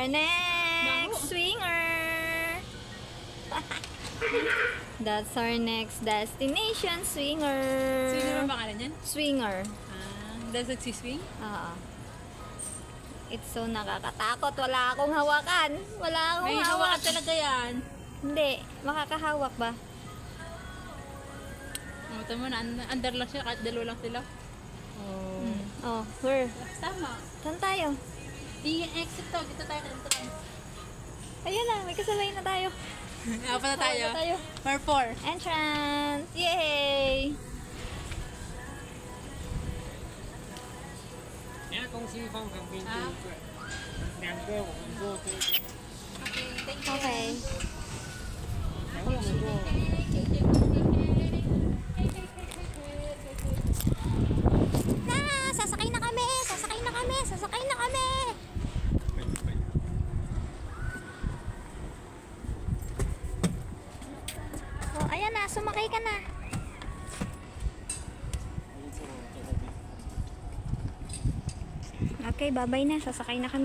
next swinger. That's our next destination, swinger. Swinger ang pangalan yan? Swinger. Dahil nagsiswing? Oo. It's so nakakatakot. Wala akong hawakan. Wala akong May hawak. hawakan talaga yan. Hindi. Makakahawak ba? Tama na, under lang siya, kahit dalawa lang sila. Oh, where? Tama. Saan tayo? Yung exit to, dito tayo, dito tayo. Ayun na, may kasabay na tayo. Apat na tayo. Apat na tayo. Or 4. Entrance! Yay! 你看东西放旁边就对，两个我们做这个， Okay, thank you. Okay. 然后我们做。 Sasakay na kami! Sasakay na kami! Sasakay na kami! Oh, ayan na. Sumakay ka na. Okay, babay na. Sasakay na kami.